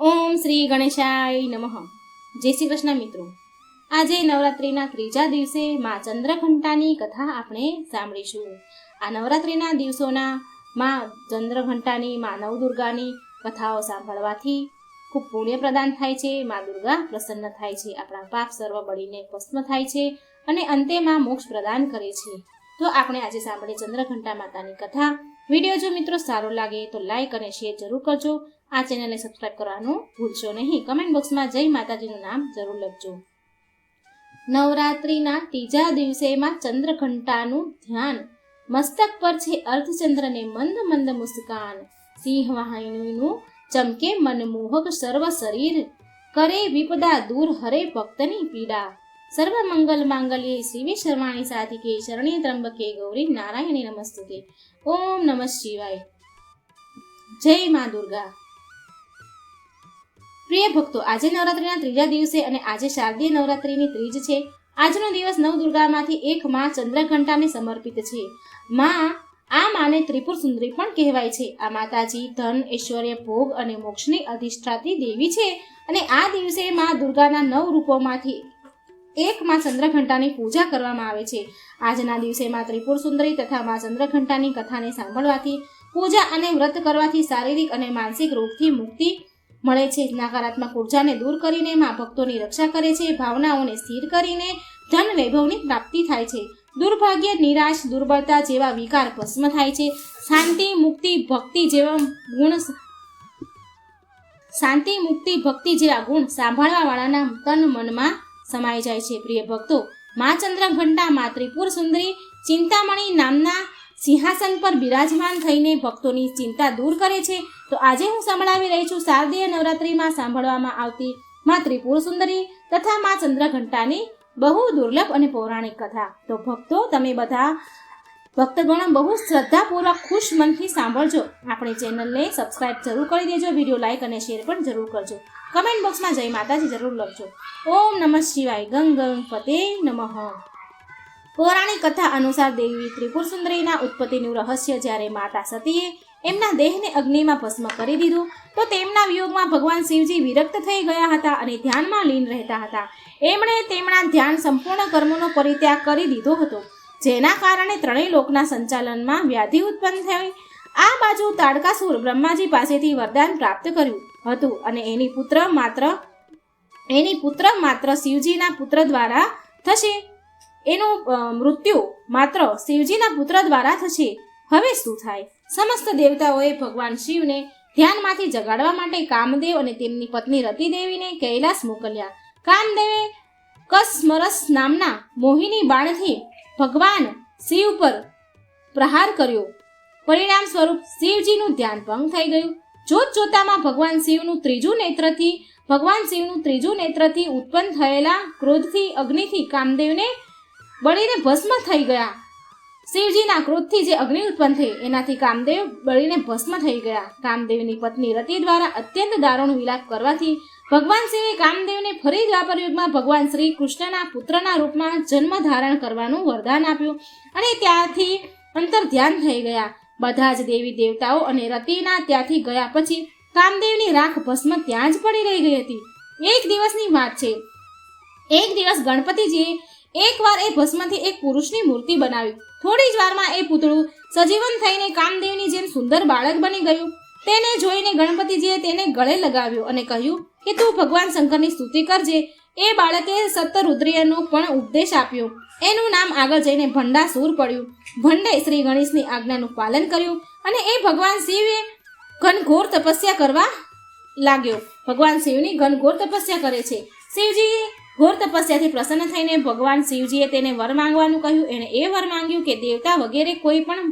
ઓમ શ્રી ગણેશાય નમઃ. જય શ્રી કૃષ્ણ મિત્રો. આજે નવરાત્રિના ત્રીજા દિવસે મા ચંદ્રઘંટાની કથા આપણે સાંભળીશું. આ નવરાત્રિના દિવસોના મા ચંદ્રઘંટાની મા નવદુર્ગાની કથાઓ સાંભળવાથી ખૂબ પુણ્ય પ્રદાન થાય છે. મા દુર્ગા પ્રસન્ન થાય છે, આપણા પાપ સર્વ બળીને ભસ્મ થાય છે અને અંતે મા મોક્ષ પ્રદાન કરે છે. તો આપણે આજે સાંભળીએ ચંદ્રઘંટા માતાની કથા. વિડીયો જો મિત્રો સારો લાગે તો લાઈક અને શેર જરૂર કરજો. આ ચેનલને સબસ્ક્રાઇબ કરવાનું ભૂલશો નહીં. કમેન્ટ બોક્સમાં જય માતાજીનું નામ જરૂર લખજો. નવરાત્રિના ત્રીજા દિવસેમાં ચંદ્રઘંટાનું ધ્યાન. મસ્તક પર છે અર્ધચંદ્રને મંદ મંદ મુસ્કાન. સિંહ વાહિનીનું ચમકે મનમોહક સર્વ શરીર. કરે વિપદા દૂર હરે ભક્તની પીડા. સર્વ મંગલ માંગલ્યે શિવે શર્વાણી સાધિકે શરણ્યે ત્રંબકે ગૌરી નારાયણી નમસ્તુતે. ઓમ નમઃ શિવાય. જય મા દુર્ગા. પ્રિય ભક્તો, આજે નવરાત્રિના ત્રીજા દિવસે અને આજે શારદીય નવરાત્રિની ત્રીજ છે. આજનો દિવસ નવદુર્ગામાંથી એક મા ચંદ્રઘંટાને સમર્પિત છે. આ માને ત્રિપુર સુંદરી પણ કહેવાય છે. આ માતાજી ધન, ઐશ્વર્ય, ભોગ અને મોક્ષની અધિષ્ઠાતી દેવી છે અને આ દિવસે મા દુર્ગાના 9 રૂપોમાંથી એક મા ચંદ્રઘંટાની પૂજા કરવામાં આવે છે. આજના દિવસે મા ત્રિપુર સુંદરી તથા મા ચંદ્રઘંટાની કથાને સાંભળવાથી, પૂજા અને વ્રત કરવાથી શારીરિક અને માનસિક રોગથી મુક્તિ મળે છે. નકારાત્મક ઉર્જાને દૂર કરીને મા ભક્તોની રક્ષા કરે છે. ભાવનાઓને સ્થિર કરીને ધન વૈભવની પ્રાપ્તિ થાય છે. દુર્ભાગ્ય, નિરાશ, દુર્બળતા જેવા વિકાર ભસ્મ થાય છે. શાંતિ, મુક્તિ, ભક્તિ જેવા ગુણ સાંભળવા વાળાના તન મનમાં સમાઈ જાય છે. પ્રિય ભક્તો, મા ચંદ્રઘંટા મા ત્રિપુર સુંદરી ચિંતામણી નામના સિંહાસન પર બિરાજમાન થઈને ભક્તોની ચિંતા દૂર કરે છે. તો આજે હું સંભળાવી રહી છું શારદીય નવરાત્રિમાં સાંભળવામાં આવતી મા ત્રિપુર સુંદરી તથા મા ચંદ્રઘંટાની બહુ દુર્લભ અને પૌરાણિક કથા. તો ભક્તો, તમે બધા ભક્તગણો બહુ શ્રદ્ધાપૂર્વક ખુશ મનથી સાંભળજો. આપણી ચેનલને સબસ્ક્રાઇબ જરૂર કરી દેજો. વિડીયો લાઈક અને શેર પણ જરૂર કરજો. કમેન્ટ બોક્સમાં જય માતાજી જરૂર લખજો. ઓમ નમઃ શિવાય. ગંગણપતે નમઃ. પૌરાણિક કથા અનુસાર દેવી ત્રિપુર સુંદરીના ઉત્પત્તિનું રહસ્ય. જ્યારે માતા સતીએ એમના દેહને અગ્નિમાં ભસ્મ કરી દીધું તો તેમના વિયોગમાં ભગવાન શિવજી વિરક્ત થઈ ગયા હતા અને ધ્યાનમાં લીન રહેતા હતા. એમણે તેમના ધ્યાન સંપૂર્ણ કર્મોનો પરિત્યાગ કરી દીધો હતો, જેના કારણે ત્રણેય લોકના સંચાલનમાં વ્યાધિ ઉત્પન્ન થઈ. આ બાજુ તાડકાસુર બ્રહ્માજી પાસેથી વરદાન પ્રાપ્ત કર્યું હતું અને એની પુત્ર માત્ર શિવજીના પુત્ર દ્વારા થશે. એનું મૃત્યુ માત્ર શિવજીના પુત્ર દ્વારા થશે. હવે શું થાય? સમસ્ત દેવતાઓએ ભગવાન શિવને ધ્યાનમાંથી જગાડવા માટે કામદેવ અને તેમની પત્ની રતિદેવીને કૈલાસ મોકલ્યા. કામદેવે કસમરસ નામના મોહિની બાણથી ભગવાન શિવ પર પ્રહાર કર્યો. પરિણામ સ્વરૂપ શિવજીનું ધ્યાન ભંગ થઈ ગયું. જોત જોતામાં ભગવાન શિવનું ત્રીજું નેત્રથી ઉત્પન્ન થયેલા ક્રોધથી અગ્નિથી કામદેવને બળીને ભસ્મ થઈ ગયા. શિવજીના ક્રોધથી જે અગ્નિ ઉત્પન્ન થઈ એનાથી કામદેવ બળીને ભસ્મ થઈ ગયા. કામદેવની પત્ની રતિ દ્વારા અત્યંત દારૂણ વિલાપ કરવાથી ભગવાન શિવે કામદેવને ફરી દ્વાપર યુગમાં ભગવાન શ્રી કૃષ્ણના પુત્રના રૂપમાં જન્મ ધારણ કરવાનું વરદાન આપ્યું અને ત્યારથી અંતર ધ્યાન થઈ ગયા. બધા જ દેવી દેવતાઓ અને રતિના ત્યાંથી ગયા પછી કામદેવની રાખ ભસ્મ ત્યાં જ પડી રહી ગઈ હતી. એક દિવસની વાત છે. એક દિવસ ગણપતિજીએ એકવાર એ ભસ્મથી એક પુરુષની મૂર્તિ બનાવી. થોડી જ વારમાં એ પૂતળું સજીવન થઈને કામદેવની જેમ સુંદર બાળક બની ગયું. તેને જોઈને ગણપતિજીએ તેને ગળે લગાવ્યો અને કહ્યું કે તું ભગવાન શંકરની સ્તુતિ કરજે. એ બાળકે સપ્તરુદ્રીયનો પણ ઉપદેશ આપ્યો. એનું નામ આગળ જઈને ભંડાસુર પડ્યું. ભંડે શ્રી ગણેશની આજ્ઞાનું પાલન કર્યું અને એ ભગવાન શિવે ઘનઘોર તપસ્યા કરવા લાગ્યો. ભગવાન શિવની ઘનઘોર તપસ્યા કરે છે. શિવજી ઘોર તપસ્યાથી પ્રસન્ન થઈને ભગવાન શિવજીએ તેને વર માંગવાનું કહ્યું. એણે એ વર માંગ્યું કે દેવતા વગેરે કોઈ પણ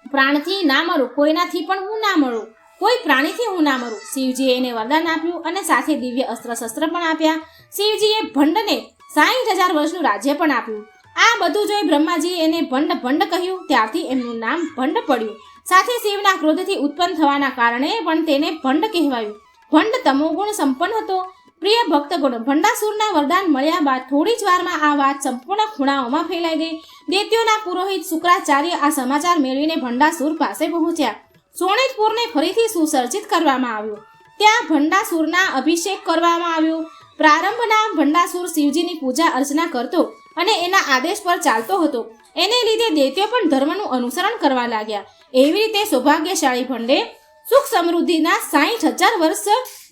પ્રાણથી ના મરું, કોઈનાથી પણ હું ના મળું, કોઈ પ્રાણીથી હું ના મરું. શિવજીએ એને વરદાન આપ્યું અને સાથે દિવ્ય અસ્ત્ર શસ્ત્ર પણ આપ્યા. શિવજીએ ભંડને 60,000 વર્ષનું રાજ્ય પણ આપ્યું. આ બધું જોઈ બ્રહ્માજીએ એને ભંડ કહ્યું. ત્યારથી એમનું નામ ભંડ પડ્યું. સાથે શિવના ક્રોધથી ઉત્પન્ન થવાના કારણે પણ તેને ભંડ કહેવાયું. ભંડ તમોગુણ સંપન્ન હતો. પ્રિય ભક્તગણ, ભંડાસુરના વરદાન મળ્યા બાદ થોડી જ વારમાં આ વાત સંપૂર્ણ ખૂણાઓમાં ફેલાઈ ગઈ. દૈત્યોના પુરોહિત શુક્રાચાર્ય આ સમાચાર મેળવીને ભંડાસુર પાસે પહોંચ્યા. સોનેતપુરને ફરીથી સુસર્જિત કરવામાં આવ્યું. ત્યાં ભંડાસુરના અભિષેક કરવામાં આવ્યો. પ્રારંભના ભંડાસુર શિવજીની પૂજા અર્ચના કરતો અને એના આદેશ પર ચાલતો હતો. એને લીધે દૈત્યો પણ ધર્મનું અનુસરણ કરવા લાગ્યા. એવી રીતે સૌભાગ્યશાળી ભંડે સુખ સમૃદ્ધિના 60,000 વર્ષ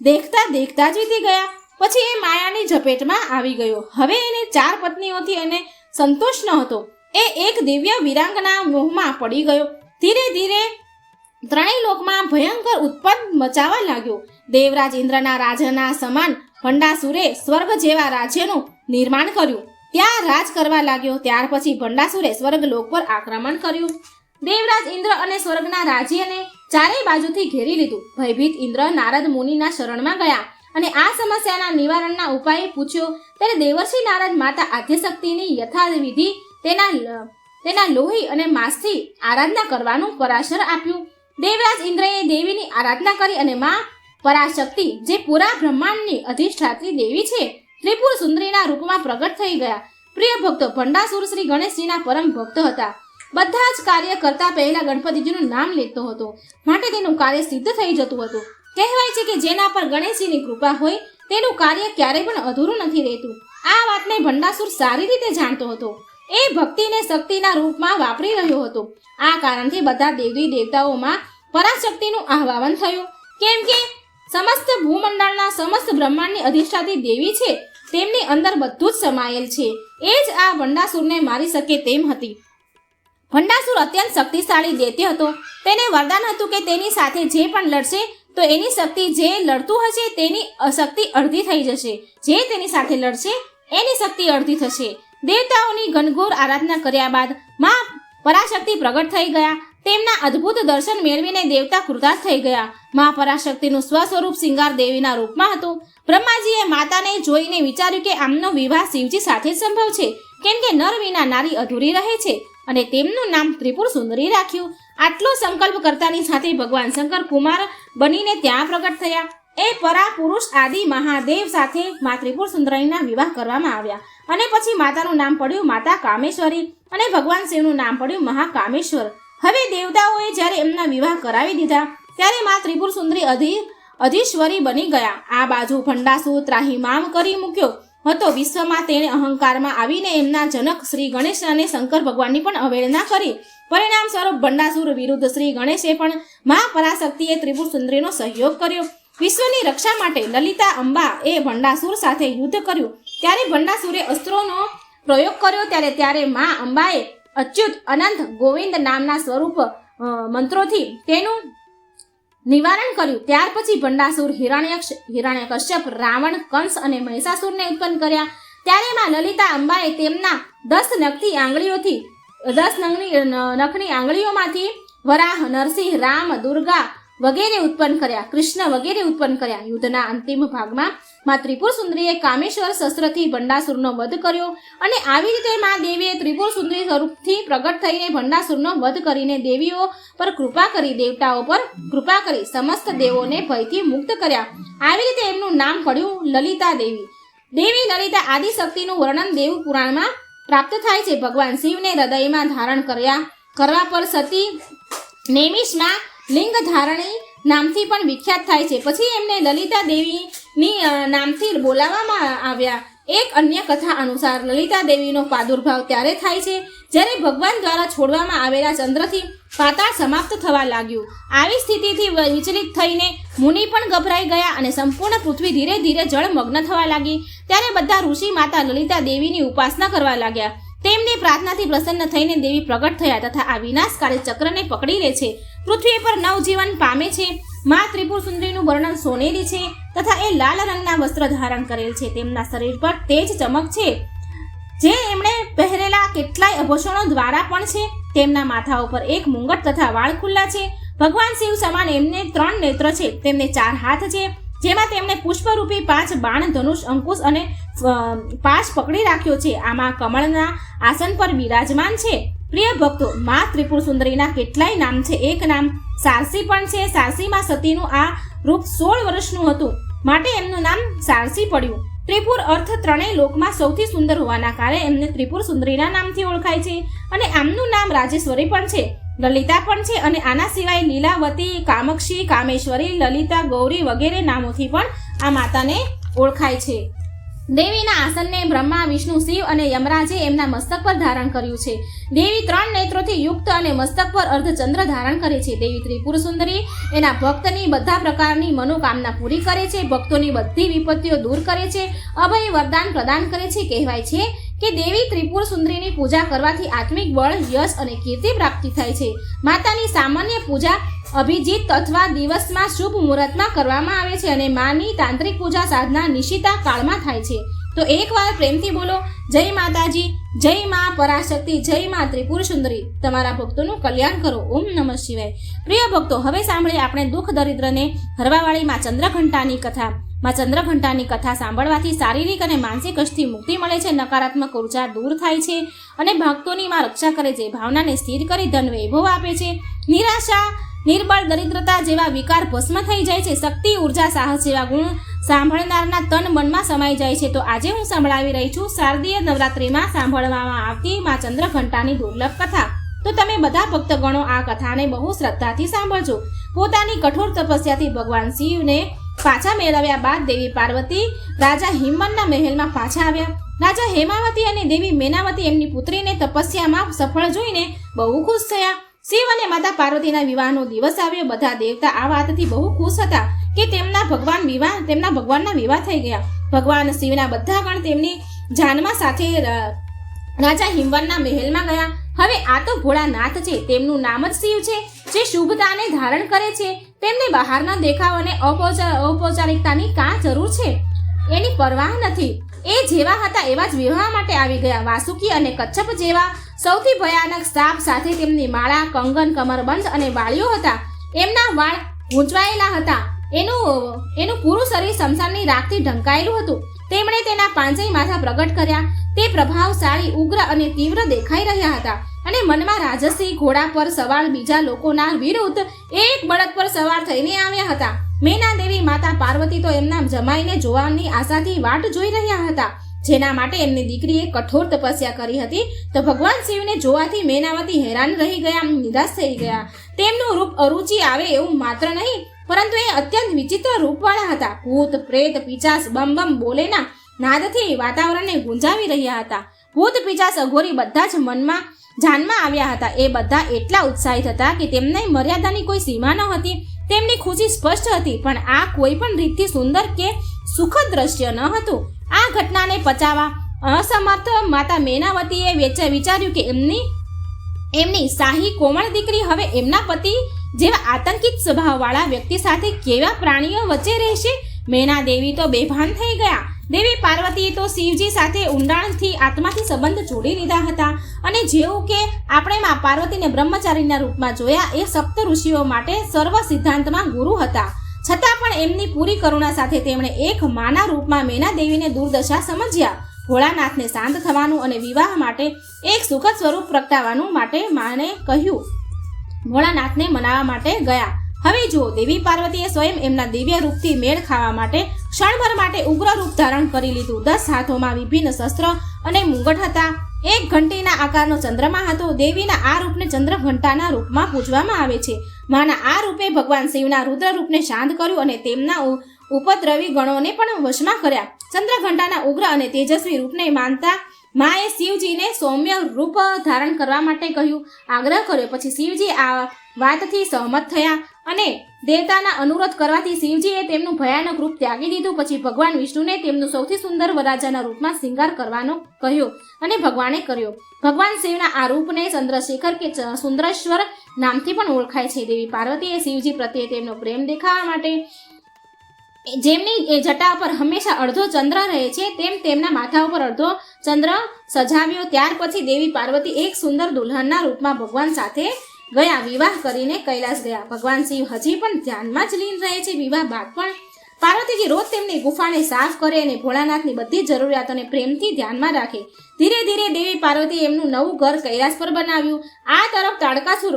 દેખતા દેખતા જ વીતી ગયા. પછી એ માયાની ઝપેટમાં આવી ગયો. હવે એને 4 પત્નીઓથી એને સંતોષ ન હતો. એ એક દિવ્ય વિરાંગના મોહમાં પડી ગયો. ધીરે ધીરે ત્રણેય લોકમાં ભયંકર ઉત્પાદ મચાવા લાગ્યો. દેવરાજ ઇન્દ્રના રાજના સમાન ભંડાસુરે સ્વર્ગ જેવા રાજ્યનું નિર્માણ કર્યું. ત્યાં રાજ કરવા લાગ્યો. ત્યાર પછી ભંડાસુરે સ્વર્ગ લોક પર આક્રમણ કર્યું. દેવરાજ ઇન્દ્ર અને સ્વર્ગના રાજ્યને ચારેય બાજુથી ઘેરી લીધું. ભયભીત ઇન્દ્ર નારદ મુનિના શરણમાં ગયા અને આ સમસ્યાના નિવારણના ઉપાય પૂછ્યો. ત્યારે દેવર્ષિ નારદ માતા આદ્યશક્તિની યથાવિધિ તેના લોહી અને માંસથી આરાધના કરવાનું પરાશર આપ્યું. દેવરાજ ઇન્દ્રએ દેવીની આરાધના કરી અને માં પરાશક્તિ જે પૂરા બ્રહ્માંડની અધિષ્ઠાત્રી દેવી છે ત્રિપુર સુંદરીના રૂપમાં પ્રગટ થઈ ગયા. પ્રિય ભક્તો, ભંડાસુર શ્રી ગણેશજીના પરમ ભક્ત હતા. બધા જ કાર્ય કરતા પહેલા ગણપતિજીનું નામ લેતો હતો, માટે તેનું કાર્ય સિદ્ધ થઈ જતું હતું. કહેવાય છે કે જેના પર ગણેશજીની કૃપા હોય તેનું કાર્ય ક્યારેય પણ અધૂરું નથી રહેતું. આ વાતને ભંડાસુર સારી રીતે જાણતો હતો. એ ભક્તિને શક્તિના રૂપમાં વાપરી રહ્યો હતો. આ કારણથી બધા દેવી દેવતાઓમાં પરાશક્તિનું આહ્વાન થયું. કેમ કે સમસ્ત ભૂમંડળના સમસ્ત બ્રહ્માંડની અધિષ્ઠાતી દેવી છે, તેમની અંદર બધું જ સમાયેલ છે. એ જ આ ભંડાસુરને મારી શકે તેમ હતી. ભંડાસુર અત્યંત શક્તિશાળી દૈત્ય હતો. તેને વરદાન હતું કે તેની સાથે જે પણ લડશે તો એની શક્તિ જે લડતું હશે તેની શક્તિ અડધી થઈ જશે. જે તેની સાથે લડશે એની શક્તિ અડધી થશે. દેવતાઓની ઘનઘોર આરાધના કર્યા બાદ માં પરાશક્તિ પ્રગટ થઈ ગયા. તેમના અદ્ભુત દર્શન મેળવીને દેવતા કૃતાર્થ થઈ ગયા. માં પરાશક્તિનું સ્વસ્વરૂપ સિંગાર દેવીના રૂપમાં હતું. બ્રહ્માજીએ માતાને જોઈને વિચાર્યું કે આમનો વિવાહ શિવજી સાથે જ સંભવ છે, કેમ કે નર વિના નારી અધૂરી રહે છે, અને તેમનું નામ ત્રિપુર સુંદરી રાખ્યું. આટલો સંકલ્પ કરતાની સાથે ભગવાન શંકર કુમાર બનીને ત્યાં પ્રગટ થયા. એ પરા પુરુષ આદિ મહાદેવ સાથે મા ત્રિપુર સુંદરીના વિવાહ કરવામાં આવ્યા. અને પછી માતાનું નામ પડ્યું માતા કામેશ્વરી અને ભગવાન શિવનું નામ પડ્યું મહાકામેશ્વર. હવે દેવતાઓએ જ્યારે એમના વિવાહ કરાવી દીધા ત્યારે મા ત્રિપુર સુંદરી અધીશ્વરી બની ગયા. આ બાજુ ભંડાસુર ત્રાહિમામ કરી મૂક્યો હતો વિશ્વમાં. તેણે અહંકારમાં આવીને એમના જનક શ્રી ગણેશ અને શંકર ભગવાનની પણ અવહેલના કરી. પરિણામ સ્વરૂપ ભંડાસુર વિરુદ્ધ શ્રી ગણેશે પણ મા પરાશક્તિએ ત્રિપુર સુંદરીનો સહયોગ કર્યો. વિશ્વની રક્ષા માટે લલિતા અંબા એ ભંડાસુર સાથે યુદ્ધ કર્યું. ત્યારે ભંડાસુરે અસ્ત્રોનો પ્રયોગ કર્યો. ત્યારે મા અંબાએ અચ્યુત અનંત ગોવિંદ નામના સ્વરૂપ મંત્રોથી તેનું નિવારણ કર્યું. ત્યાર પછી ભંડાસુર હિરણ્યકશ્યપ, રાવણ, કંસ અને મહિષાસુરને ઉત્પન્ન કર્યા. ત્યારે માં લલિતા અંબાએ તેમના 10 નખની આંગળીઓમાંથી વરાહ, નરસિંહ, રામ, દુર્ગા વગેરે ઉત્પન્ન કર્યા. કૃષ્ણ વગેરે ઉત્પન્ન કર્યા. યુદ્ધના અંતિમ ભાગમાં મા ત્રિપુર સુંદરીએ કામેશ્વર શસ્ત્રથી ભંડાસુરનો વધ કર્યો. અને આવી રીતે મા દેવીએ ત્રિપુર સુંદરી સ્વરૂપથી પ્રગટ થઈને ભંડાસુરનો વધ કરીને દેવીઓ પર કૃપા કરી, દેવતાઓ પર કૃપા કરી, સમસ્ત દેવોને ભયથી મુક્ત કર્યા. આવી રીતે એમનું નામ પડ્યું લલિતા દેવી. દેવી લલિતા આદિશક્તિનું વર્ણન દેવ પુરાણમાં પ્રાપ્ત થાય છે. ભગવાન શિવને હૃદયમાં ધારણ કરવા પર સતી નેમિષમાં લિંગ ધારણી નામથી પણ વિખ્યાત થાય છે. પછી એમને લલિતા દેવીની નામથી બોલાવવામાં આવ્યા. એક અન્ય કથા અનુસાર લલિતા દેવીનો પ્રાદુર્ભાવ ત્યારે થાય છે જ્યારે ભગવાન દ્વારા છોડવામાં આવેલા ચંદ્રથી પાતાળ સમાપ્ત થવા લાગ્યું. આવી સ્થિતિથી વિચલિત થઈને મુનિ પણ ગભરાઈ ગયા અને સંપૂર્ણ પૃથ્વી ધીરે ધીરે જળમગ્ન થવા લાગી. ત્યારે બધા ઋષિ માતા લલિતા દેવીની ઉપાસના કરવા લાગ્યા. તેમની પ્રાર્થનાથી પ્રસન્ન થઈને દેવી પ્રગટ થયા તથા આ વિનાશકારી ચક્રને પકડી લે છે. પૃથ્વી પર નવજીવન પામે છે. મા ત્રિપુર સુંદરીનું વર્ણન સોનેરી છે તથા એ લાલ રંગના વસ્ત્ર ધારણ કરેલ છે. તેમના શરીર પર તેજ ચમક છે જે એમણે પહેરેલા કેટલાય આભૂષણો દ્વારા પણ છે. તેમના માથા ઉપર એક મુંગટ તથા વાળ ખુલ્લા છે. ભગવાન શિવ સમાન એમને 3 નેત્ર છે. તેમને 4 હાથ છે જેમાં તેમણે પુષ્પરૂપી 5 બાણ, ધનુષ, અંકુશ અને પાશ પકડી રાખ્યો છે. આમાં કમળના આસન પર બિરાજમાન છે. પ્રિય ભક્તો, મા ત્રિપુર સુંદરીના કેટલાય નામ છે. એક નામ સારસી પણ છે. સારસીમાં સતીનું આ રૂપ 16 વર્ષનું હતું, માટે એમનું નામ સારસી પડ્યું. ત્રિપુર અર્થ ત્રણેય લોકમાં સૌથી સુંદર હોવાના કારણે એમને ત્રિપુર સુંદરીના નામથી ઓળખાય છે. અને આમનું નામ રાજેશ્વરી પણ છે. લલિતા પણ છે અને આના સિવાય લીલાવતી, કામક્ષી, કામેશ્વરી, લલિતા, ગૌરી વગેરે નામોથી પણ આ માતાને ઓળખાય છે. દેવીના આસનને બ્રહ્મા, વિષ્ણુ, શિવ અને યમરાજે એમના મસ્તક પર ધારણ કર્યું છે. દેવી 3 નેત્રોથી યુક્ત અને મસ્તક પર અર્ધચંદ્ર ધારણ કરે છે. દેવી ત્રિપુર સુંદરી એના ભક્તની બધા પ્રકારની મનોકામના પૂરી કરે છે, ભક્તોની બધી વિપત્તિઓ દૂર કરે છે, અભય વરદાન પ્રદાન કરે છે. કહેવાય છે કે દેવી ત્રિપુર સુંદરીની પૂજા કરવાથી આત્મિક બળ, યશ અને કીર્તિ પ્રાપ્તિ થાય છે. માતાની સામાન્ય પૂજા અભિજીત અથવા દિવસમાં શુભ મુહૂર્તમાં કરવામાં આવે છે અને માની તાંત્રિક પૂજા સાધના નિશિતા કાળમાં થાય છે. તો એકવાર પ્રેમથી બોલો, જય માતાજી, જય મા પરાશક્તિ, જય મા ત્રિપુર સુંદરી. તમારા ભક્તોનું કલ્યાણ કરો. ઓમ નમઃ શિવાય. પ્રિય ભક્તો, હવે સાંભળીએ આપણે દુઃખ દરિદ્રને હરવાવાળી માં ચંદ્રઘંટાની કથા. માં ચંદ્રઘંટાની કથા સાંભળવાથી શારીરિક અને માનસિક કષ્ટથી મુક્તિ મળે છે, નકારાત્મક ઉર્જા દૂર થાય છે અને ભક્તોની માં રક્ષા કરે છે, ભાવનાને સ્થિર કરી ધન વૈભવ આપે છે, નિરાશા, નિર્બળ, દરિદ્રતા જેવા વિકાર ભસ્મ થઈ જાય છે, શક્તિ, ઉર્જા, સાહસ જેવા ગુણ સાંભળનારના તન મનમાં સમાઈ જાય છે. તો આજે હું સંભળાવી રહી છું શારદીય નવરાત્રિમાં સાંભળવામાં આવતી માં ચંદ્રઘંટાની દુર્લભ કથા. તો તમે બધા ભક્તગણો આ કથાને બહુ શ્રદ્ધાથી સાંભળજો. પોતાની કઠોર તપસ્યાથી ભગવાન શિવને પાછા મેળવ્યા બાદ દેવી પાર્વતી રાજા હિમવનના મહેલમાં પાછા આવ્યા. રાજા હેમાવતી અને દેવી મેનાવતી એમની પુત્રીને તપસ્યામાં સફળ જોઈને બહુ ખુશ થયા. શિવ અને માતા પાર્વતીના વિવાહનો દિવસ આવ્યો. બધા દેવતા આ વાતથી બહુ ખુશ હતા કે તેમના ભગવાનના વિવાહ થઈ ગયા. ભગવાન શિવના બધા ગણ તેમની જાનમાં સાથે રાજા હિમવનના મહેલમાં ગયા. હવે આ તો ભોળાનાથ છે, તેમનું નામ જ શિવ છે, જે શુભતાને ધારણ કરે છે. તેમને બહારના દેખાવ અને ઔપચારિકતાની કાં જરૂર છે, એની પરવાહ નથી. એ જેવા હતા એવા જ વિવાહ માટે આવી ગયા. વાસુકી અને કચ્છપ જેવા સૌથી ભયાનક સાપ સાથે તેમની માળા, કંગન, કમરબંધ અને વાળીઓ હતા. એમના વાળ ગૂંચવાયેલા હતા. એનું પૂરું શરીર શમશાનની રાખથી ઢંકાયેલું હતું. તેમણે તેના 5 માથા પ્રગટ કર્યા. તે પ્રભાવશાળી, ઉગ્ર અને તીવ્ર દેખાઈ રહ્યા હતા અને મનમાં રાજસી ઘોડા પર સવાર બીજા લોકોના વિરુદ્ધ એક બળદ પર સવાર થઈને આવ્યા હતા. મેના દેવી માતા પાર્વતી તો એમના જમાઈને જોવાની આશાથી વાટ જોઈ રહ્યા હતા, જેના માટે એમની દીકરીએ કઠોર તપસ્યા કરી હતી. તો ભગવાન શિવને જોવાથી મેનાવતી હેરાન રહી ગયા, નિરાશ થઈ ગયા. તેમનું રૂપ અરુચિ આવે એવું માત્ર નહીં, પરંતુ એ અત્યંત વિચિત્ર રૂપવાળા હતા. ભૂત, પ્રેત, પિચાસ બમ બમ બોલેના નાદથી વાતાવરણને ગુંજાવી રહ્યા હતા. ભૂત, પિચાસ, અઘોરી બધા જ જાનમાં આવ્યા હતા. એ બધા એટલા ઉત્સાહિત હતા કે તેમને મર્યાદાની કોઈ સીમા ન હતી. તેમની ખુશી સ્પષ્ટ હતી, પણ આ કોઈ પણ રીતથી સુંદર કે સુખદ દ્રશ્ય ન હતું. આ ઘટનાને પચાવવા અસમર્થ માતા મેનાવતીએ વિચાર્યું કે એમની શાહી કોમળ દીકરી હવે એમના પતિ જેવા આતંકિત સ્વભાવવાળા વ્યક્તિ સાથે કેવા પ્રાણીઓ વચ્ચે રહેશે. મેના દેવી તો બેભાન થઈ ગયા. દેવી પાર્વતીએ તો શિવજી સાથે ઊંડાણથી આત્માથી સંબંધ જોડી લીધા હતા અને જેવું કે આપણે માં પાર્વતીને બ્રહ્મચારીના રૂપમાં જોયા, એ સપ્ત ઋષિઓ માટે સર્વ સિદ્ધાંતમાં ગુરુ હતા. છતાં પણ એમની પૂરી કરુણા સાથે તેમણે એક માના રૂપમાં મેના દેવીને દુર્દશા સમજ્યા. ભોળાનાથને શાંત થવાનું અને વિવાહ માટે એક સુખદ સ્વરૂપ પ્રગટાવવાનું માટે માને કહ્યું. ભોળાનાથને મનાવવા માટે ગયા. હવે જુઓ, દેવી પાર્વતીએ સ્વયં એમના દિવ્ય રૂપથી મેળ ખાવા માટે ક્ષણભર માટે ઉગ્ર રૂપ ધારણ કરી લીધું. 10 હાથોમાં વિભિન્ન શસ્ત્ર અને મુંગટ હતા. એક ઘંટીના આકારનો ચંદ્રમા હતો. દેવીના આ રૂપને ચંદ્રઘંટાના રૂપમાં પૂજવામાં આવે છે. માના આ રૂપે ભગવાન શિવના રુદ્ર રૂપને શાંત કર્યું અને તેમના ઉપદ્રવી ગણોને પણ વશમાં કર્યા. ચંદ્રઘંટાના ઉગ્ર અને તેજસ્વી રૂપને માનતા માએ શિવજીને સૌમ્ય રૂપ ધારણ કરવા માટે કહ્યું, આગ્રહ કર્યો. પછી શિવજી આ વાતથી સહમત થયા અને દેવતાના અનુરોધ કરવાથી શિવજીએ તેમનું ભયાનક રૂપ ત્યાગી દીધું. પછી ભગવાન વિષ્ણુને તેમનું સૌથી સુંદર વરરાજાના રૂપમાં શૃંગાર કરવાનો કહ્યો અને ભગવાને કર્યો. ભગવાન શિવના આ રૂપને ચંદ્રશેખર કે સુંદરેશ્વર નામથી પણ ઓળખાય છે. દેવી પાર્વતીએ શિવજી પ્રત્યે તેમનો પ્રેમ દેખાવા માટે જેમની જટા પર હંમેશા અડધો ચંદ્ર રહે છે, તેમ તેમના માથા ઉપર અડધો ચંદ્ર સજાવ્યો. ત્યાર પછી દેવી પાર્વતી એક સુંદર દુલ્હનના રૂપમાં ભગવાન સાથે ગયા. વિવાહ કરીને કૈલાસ ગયા. ભગવાન શિવ હજી પણ ધ્યાનમાં જ લીન રહે છે. વિવાહ બાદ પણ પાર્વતીજી રોજ તેમની ગુફાને સાફ કરે અને ભોળાનાથની બધી જરૂરિયાતોને પ્રેમથી ધ્યાનમાં રાખે. ધીરે ધીરે દેવી પાર્વતી એમનું નવું ઘર કૈલાસ પર બનાવ્યું. આ તરફ તાડકાસુર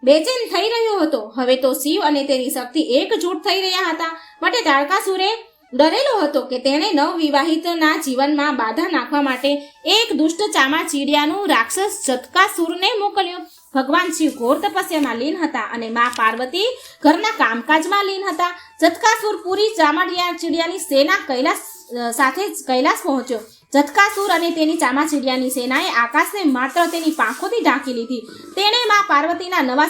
બેચેન થઈ રહ્યો હતો. હવે તો શિવ અને તેની શક્તિ એકજૂટ થઈ રહ્યા હતા. માટે તાડકાસુરે ડરેલો હતો કે તેણે નવવિવાહિતના જીવનમાં બાધા નાખવા માટે એક દુષ્ટ ચામાચીડિયાનું રાક્ષસ જતકાસુરને મોકલ્યો. ભગવાન શિવ ઘોર તપસ્યામાં લીન હતા અને મા પાર્વતી ઘરના કામકાજમાં લીન હતા. જટકાસુર પૂરી ચામાચીડિયાની સેના સાથે જ કૈલાસ પહોંચ્યો. જટકાસુર અને તેની ચામાચીડિયાની સેનાએ આકાશને માત્ર તેની પાંખોથી ઢાંકી લીધી. તેણે મા પાર્વતીના નવા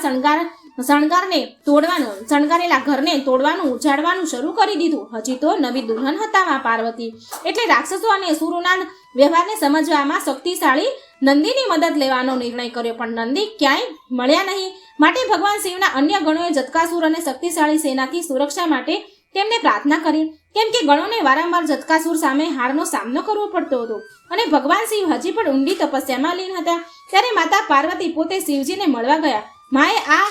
શણગારેલા ઘરને તોડવાનું ઉજાડવાનું શરૂ કરી દીધું. હજી તો નવી દુલ્હન હતા મા પાર્વતી, એટલે રાક્ષસો અને અસુરોના વ્યવહારને સમજવામાં શક્તિશાળી નંદીની મદદ લેવાનો નિર્ણય કર્યો. પણ નંદી ક્યાંય મળ્યા નહીં. માટે ભગવાન શિવના અન્ય ગણોએ જટકાસુર અને શક્તિશાળી સેનાથી સુરક્ષા માટે તેમને પ્રાર્થના કરી, કેમ કે ગણોને વારંવાર જટકાસુર સામે હારનો સામનો કરવો પડતો હતો અને ભગવાન શિવ હજી પણ ઊંડી તપસ્યામાં લીન હતા. ત્યારે માતા પાર્વતી પોતે શિવજીને મળવા ગયા. માએ આ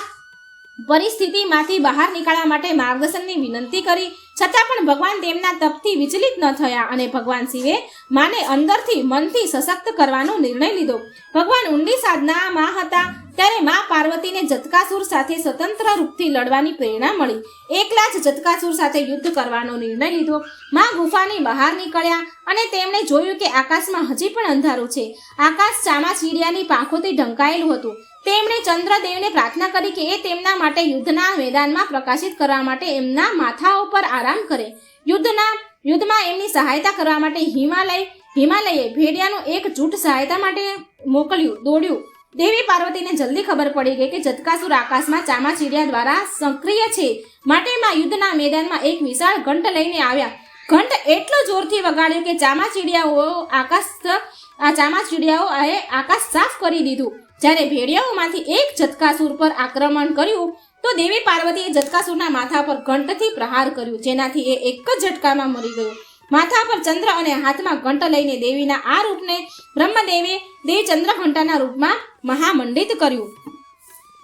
પરિસ્થિતિમાંથી બહાર નીકળવા માટે માર્ગદર્શનની વિનંતી કરી, છતાં પણ ભગવાન તેમના તપથી વિચલિત ન થયા અને ભગવાન શિવે માને અંદરથી મનથી સશક્ત કરવાનો નિર્ણય લીધો. ભગવાન ઊંડી સાધનામાં હતા ત્યારે મા પાર્વતીને જટકાસુર સાથે સ્વતંત્ર રૂપથી લડવાની પ્રેરણા મળી. એકલા જ જટકાસુર સાથે યુદ્ધ કરવાનો નિર્ણય લીધો. મા ગુફાની બહાર નીકળ્યા અને તેમણે જોયું કે આકાશમાં હજી પણ અંધારું છે. આકાશ ચામાચીડિયાની પાંખોથી ઢંકાયેલું હતું. તેમણે ચંદ્રદેવને પ્રાર્થના કરી કે એ તેમના માટે યુદ્ધના મેદાનમાં પ્રકાશિત કરવા માટે એમના માથાઓ પર આરામ કરે. યુદ્ધમાં એમની સહાયતા કરવા માટે હિમાલયે ભેડિયાનું એક જૂથ સહાયતા માટે દોડ્યું. દેવી પાર્વતીને જલ્દી ખબર પડી ગઈ કે જટકાસુર આકાશમાં ચામાચીડિયા દ્વારા સક્રિય છે. માટે માં યુદ્ધના મેદાનમાં એક વિશાળ ઘંટ લઈને આવ્યા. ઘંટ એટલો જોરથી વગાડ્યો કે ચામાચીડિયાઓએ આકાશ સાફ કરી દીધું. જ્યારે ભેડિયાઓમાંથી એક જટકાસુર પર આક્રમણ કર્યું તો દેવી પાર્વતીએ જટકાસુરના માથા પર ઘંટથી પ્રહાર કર્યું, જેનાથી એ એક જ ઝટકામાં મરી ગયો. માથા પર ચંદ્ર અને હાથમાં ઘંટ લઈને દેવીના આ રૂપને બ્રહ્મદેવે દેવ ચંદ્રઘંટાના રૂપમાં મહામંડિત કર્યું.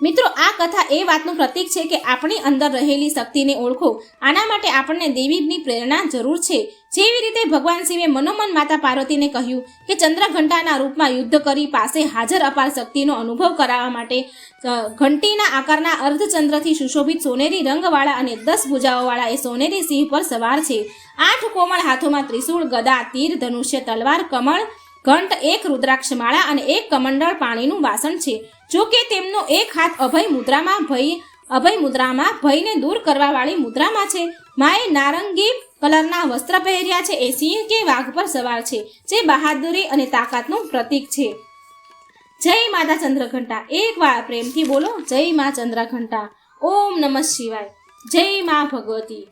મિત્રો, આ કથા એ વાતનું પ્રતીક છે કે આપણી અંદર રહેલી શક્તિને ઓળખો. આના માટે આપણને દેવીની પ્રેરણા જરૂર છે. જેવી રીતે ભગવાન શિવે મનોમન માતા પાર્વતીને કહ્યું કે ચંદ્રઘંટાના રૂપમાં યુદ્ધ કરી પાસે હાજર અપાર શક્તિનો અનુભવ કરાવવા માટે ઘંટીના આકારના અર્ધચંદ્રથી સુશોભિત સોનેરી રંગવાળા અને 10 ભુજાઓવાળા એ સોનેરી સિંહ પર સવાર છે. 8 કોમળ હાથોમાં ત્રિશૂળ, ગદા, તીર, ધનુષ્ય, તલવાર, કમળ, ઘંટ, એક રુદ્રાક્ષ માળા અને એક કમંડળ પાણીનું વાસણ છે. જો કે તેમનો એક હાથ અભય મુદ્રામાં ભયને દૂર કરવા વાળી મુદ્રામાં છે. માએ નારંગી કલરના વસ્ત્ર પહેર્યા છે. એ સિંહ કે વાઘ પર સવાર છે, જે બહાદુરી અને તાકાતનું પ્રતીક છે. જય માતા ચંદ્રઘંટા. એક વાર પ્રેમથી બોલો, જય મા ચંદ્રઘંટા. ઓમ નમઃ શિવાય. જય મા ભગવતી.